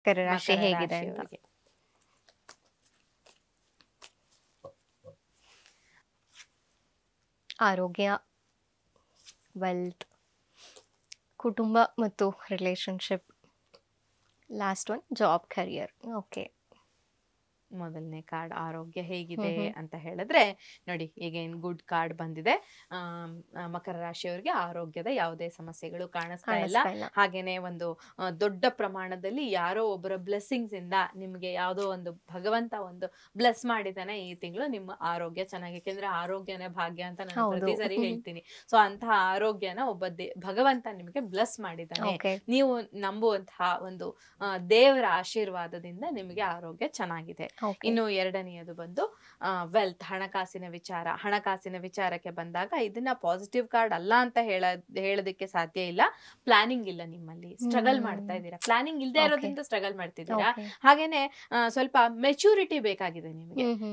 ಮಕರ ರಾಶಿ ಮಕರ ಹೇಗಿದೆ ಅಂತ. ರಾಶಿಯವರಿಗೆ ಆರೋಗ್ಯ, ವೆಲ್ತ್, ಕುಟುಂಬ ಮತ್ತು relationship. Last one job, career. Okay. ಮೊದಲನೇ ಕಾರ್ಡ್ ಆರೋಗ್ಯ ಹೇಗಿದೆ ಅಂತ ಹೇಳಿದ್ರೆ ನೋಡಿ, ಈಗ ಏನ್ ಗುಡ್ ಕಾರ್ಡ್ ಬಂದಿದೆ. ಮಕರ ರಾಶಿಯವರಿಗೆ ಆರೋಗ್ಯದ ಯಾವುದೇ ಸಮಸ್ಯೆಗಳು ಕಾಣಿಸ್ತಾ ಇಲ್ಲ. ಹಾಗೇನೆ ಒಂದು ದೊಡ್ಡ ಪ್ರಮಾಣದಲ್ಲಿ ಯಾರೋ ಒಬ್ಬರ ಬ್ಲೆಸ್ಸಿಂಗ್ಸ್ ಇಂದ ನಿಮ್ಗೆ ಯಾವುದೋ ಒಂದು ಭಗವಂತ ಒಂದು ಬ್ಲೆಸ್ ಮಾಡಿದಾನೆ ಈ ತಿಂಗಳು. ನಿಮ್ಮ ಆರೋಗ್ಯ ಚೆನ್ನಾಗಿ, ಯಾಕೆಂದ್ರೆ ಆರೋಗ್ಯನೇ ಭಾಗ್ಯ ಅಂತ ನಾನು ಪ್ರತಿ ಸರಿ ಹೇಳ್ತೀನಿ. ಸೊ ಅಂತಹ ಆರೋಗ್ಯನ ಒಬ್ಬ ಭಗವಂತ ನಿಮ್ಗೆ ಬ್ಲೆಸ್ ಮಾಡಿದ್ದಾನೆ. ನೀವು ನಂಬುವಂತಹ ಒಂದು ದೇವರ ಆಶೀರ್ವಾದದಿಂದ ನಿಮಗೆ ಆರೋಗ್ಯ ಚೆನ್ನಾಗಿದೆ. ಇನ್ನು ಎರಡನೆಯದು ಬಂದು ವೆಲ್ತ್, ಹಣಕಾಸಿನ ವಿಚಾರ. ಹಣಕಾಸಿನ ವಿಚಾರಕ್ಕೆ ಬಂದಾಗ ಇದನ್ನ ಪಾಸಿಟಿವ್ ಕಾರ್ಡ್ ಅಲ್ಲ ಅಂತ ಹೇಳೋದಕ್ಕೆ ಸಾಧ್ಯ ಇಲ್ಲ. ಪ್ಲಾನಿಂಗ್ ಇಲ್ಲ ನಿಮ್ಮಲ್ಲಿ, ಸ್ಟ್ರಗಲ್ ಮಾಡ್ತಾ ಇದ್ದೀರಾ. ಪ್ಲಾನಿಂಗ್ ಇಲ್ಲದೆ ಇರೋದ್ರಿಂದ ಸ್ಟ್ರಗಲ್ ಮಾಡ್ತಿದ್ದೀರಾ. ಹಾಗೇನೆ ಸ್ವಲ್ಪ ಮೆಚೂರಿಟಿ ಬೇಕಾಗಿದೆ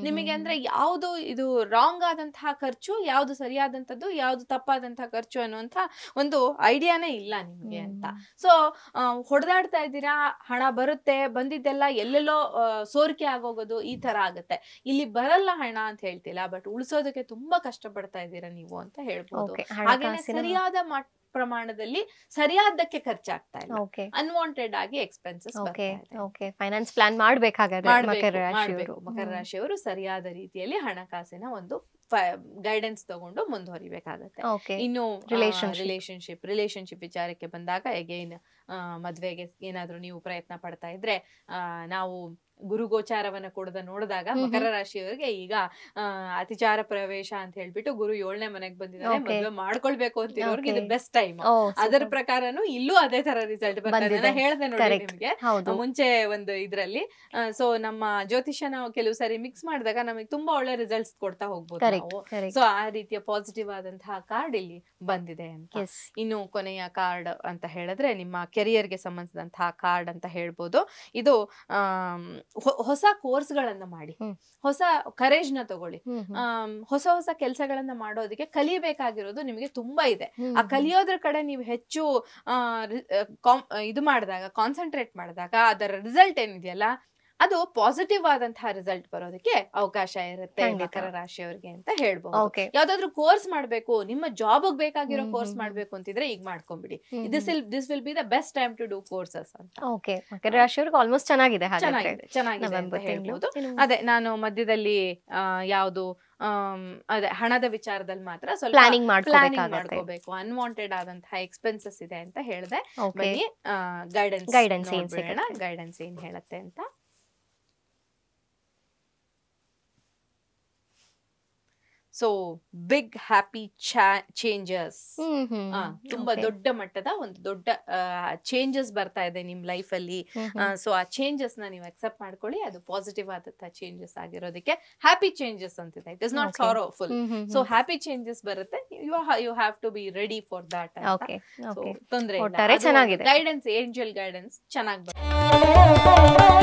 ನಿಮಗೆ ಅಂದ್ರೆ ಯಾವ್ದು ಇದು ರಾಂಗ್ ಆದಂತಹ ಖರ್ಚು, ಯಾವ್ದು ಸರಿಯಾದಂಥದ್ದು, ಯಾವ್ದು ತಪ್ಪಾದಂತಹ ಖರ್ಚು ಅನ್ನುವಂತ ಒಂದು ಐಡಿಯಾನೇ ಇಲ್ಲ ನಿಮ್ಗೆ ಅಂತ. ಸೊ ಹೊಡೆದಾಡ್ತಾ ಇದ್ದೀರಾ, ಹಣ ಬರುತ್ತೆ, ಬಂದಿದ್ದೆಲ್ಲ ಎಲ್ಲೆಲ್ಲೋ ಸೋರಿಕೆ ಆಗೋಗೋದು, ಈ ತರ ಆಗುತ್ತೆ. ಇಲ್ಲಿ ಬರಲ್ಲ ಹಣ ಅಂತ ಹೇಳ್ತಿಲ್ಲ, ಬಟ್ ಉಳಿಸೋದಕ್ಕೆ ತುಂಬಾ ಕಷ್ಟ ಪಡ್ತಾ ಇದ್ದೀರಾ ನೀವು ಅಂತ ಹೇಳ್ಬೋದು. ಹಾಗೇನೆ ಸರಿಯಾದ ಪ್ರಮಾಣದಲ್ಲಿ ಸರಿಯಾದಕ್ಕೆ ಖರ್ಚಾಗ್ತಾ ಇಲ್ಲ, ಅನ್ವಾಂಟೆಡ್ ಆಗಿ ಎಕ್ಸ್ಪೆನ್ಸಸ್ ಬರ್ತಾ ಇದೆ. ಫೈನಾನ್ಸ್ ಪ್ಲಾನ್ ಮಾಡ್ಬೇಕಾಗುತ್ತೆ ಮಕರ ರಾಶಿಯವರು ಸರಿಯಾದ ರೀತಿಯಲ್ಲಿ ಹಣಕಾಸಿನ ಒಂದು ಗೈಡೆನ್ಸ್ ತಗೊಂಡು ಮುಂದುವರಿಬೇಕಾಗತ್ತೆ. ಇನ್ನು ರಿಲೇಶನ್ಶಿಪ್ ವಿಚಾರಕ್ಕೆ ಬಂದಾಗ ಅಗೈನ್ ಮದ್ವೆಗೆ ಏನಾದ್ರೂ ನೀವು ಪ್ರಯತ್ನ ಪಡ್ತಾ ಇದ್ರೆ, ನಾವು ಗುರುಗೋಚಾರವನ್ನ ಕೊಡದ ನೋಡಿದಾಗ ಮಕರ ರಾಶಿಯವರಿಗೆ ಈಗ ಅತಿಚಾರ ಪ್ರವೇಶ ಅಂತ ಹೇಳ್ಬಿಟ್ಟು ಗುರು 7ನೇ ಮನೆಗೆ ಬಂದಿದ್ದಾರೆ. ಮದ್ವೆ ಮಾಡ್ಕೊಳ್ಬೇಕು ಅಂತಿರೋರ್ಗೆ ಇದು ಬೆಸ್ಟ್ ಟೈಮ್. ಅದರ ಪ್ರಕಾರನು ಇಲ್ಲೂ ಅದೇ ತರ ರಿಸಲ್ಟ್ ಬರ್ತದೆ. ಹೇಳ್ದೆ ನೋಡಿ ನಿಮ್ಗೆ ಮುಂಚೆ ಒಂದು ಇದ್ರಲ್ಲಿ. ಸೊ ನಮ್ಮ ಜ್ಯೋತಿಷ್ಯ ನಾವು ಕೆಲವು ಸಾರಿ ಮಿಕ್ಸ್ ಮಾಡಿದಾಗ ನಮಗೆ ತುಂಬಾ ಒಳ್ಳೆ ರಿಸಲ್ಟ್ಸ್ ಕೊಡ್ತಾ ಹೋಗ್ಬೋದು ನಾವು. ಸೊ ಆ ರೀತಿಯ ಪಾಸಿಟಿವ್ ಆದಂತಹ ಕಾರ್ಡ್ ಇಲ್ಲಿ ಬಂದಿದೆ ಅಂತ. ಇನ್ನು ಕೊನೆಯ ಕಾರ್ಡ್ ಅಂತ ಹೇಳಿದ್ರೆ ನಿಮ್ಮ ಕೆರಿಯರ್ಗೆ ಸಂಬಂಧಿಸಿದಂತಹ ಕಾರ್ಡ್ ಅಂತ ಹೇಳ್ಬೋದು. ಇದು ಹೊಸ ಕೋರ್ಸ್ ಗಳನ್ನ ಮಾಡಿ, ಹೊಸ ಕರೇಜ್ ನ ತಗೊಳ್ಳಿ. ಹೊಸ ಹೊಸ ಕೆಲಸಗಳನ್ನ ಮಾಡೋದಕ್ಕೆ ಕಲಿಬೇಕಾಗಿರೋದು ನಿಮಗೆ ತುಂಬಾ ಇದೆ. ಆ ಕಲಿಯೋದ್ರ ಕಡೆ ನೀವು ಹೆಚ್ಚು ಇದು ಮಾಡಿದಾಗ, ಕಾನ್ಸಂಟ್ರೇಟ್ ಮಾಡಿದಾಗ ಅದರ ರಿಸಲ್ಟ್ ಏನಿದೆಯಲ್ಲ ಅದು ಪಾಸಿಟಿವ್ ಆದಂತಹ ರಿಸಲ್ಟ್ ಬರೋದಕ್ಕೆ ಅವಕಾಶ ಇರುತ್ತೆ ಮಕರ ರಾಶಿಯವರಿಗೆ ಅಂತ ಹೇಳ್ಬಹುದು. ಯಾವ್ದಾದ್ರು ಕೋರ್ಸ್ ಮಾಡ್ಬೇಕು, ನಿಮ್ಮ ಜಾಬ್ ಬೇಕಾಗಿರೋ ಕೋರ್ಸ್ ಮಾಡ್ಬೇಕು ಅಂತಿದ್ರೆ ಈಗ ಮಾಡ್ಕೊಂಡ್ಬಿಡಿ. This will be the best time to do courses ಅಂತ. ಮಕರ ರಾಶಿಯವರಿಗೆ ಆಲ್ಮೋಸ್ಟ್ ಚೆನ್ನಾಗಿದೆ ಅಂತ ಹೇಳ್ಬೋದು. ಅದೇ ನಾನು ಮಧ್ಯದಲ್ಲಿ ಯಾವ್ದು ಅದೇ ಹಣದ ವಿಚಾರದಲ್ಲಿ ಮಾತ್ರ ಸ್ವಲ್ಪ ಪ್ಲಾನಿಂಗ್ ಮಾಡ್ಕೋಬೇಕು, ಅನ್ವಾಂಟೆಡ್ ಆದಂತಹ ಎಕ್ಸ್ಪೆನ್ಸಸ್ ಇದೆ ಅಂತ ಹೇಳಿದೆ. ಬನ್ನಿ ಗೈಡೆನ್ಸ್ ಏನ್ ಹೇಳುತ್ತೆ ಅಂತ. ಸೊ ಬಿಗ್ ಹ್ಯಾಪಿ ಚೇಂಜಸ್, ತುಂಬಾ ದೊಡ್ಡ ಮಟ್ಟದ ಒಂದು ದೊಡ್ಡ ಚೇಂಜಸ್ ಬರ್ತಾ ಇದೆ ನಿಮ್ ಲೈಫ್ ಅಲ್ಲಿ. ಸೊ ಆ ಚೇಂಜಸ್ ನ ನೀವು ಅಕ್ಸೆಪ್ಟ್ ಮಾಡ್ಕೊಳ್ಳಿ. ಅದು ಪಾಸಿಟಿವ್ ಆದಂತಹ ಚೇಂಜಸ್ ಆಗಿರೋದಕ್ಕೆ ಹ್ಯಾಪಿ ಚೇಂಜಸ್ ಅಂತಿದೆ. It is not sorrowful. So happy changes ಬರುತ್ತೆ. You have to be ready for that. ತೊಂದ್ರೆ ಇಲ್ಲ. ಗೈಡೆನ್ಸ್, ಏಂಜಲ್ ಗೈಡೆನ್ಸ್ ಚೆನ್ನಾಗಿ ಬರುತ್ತೆ.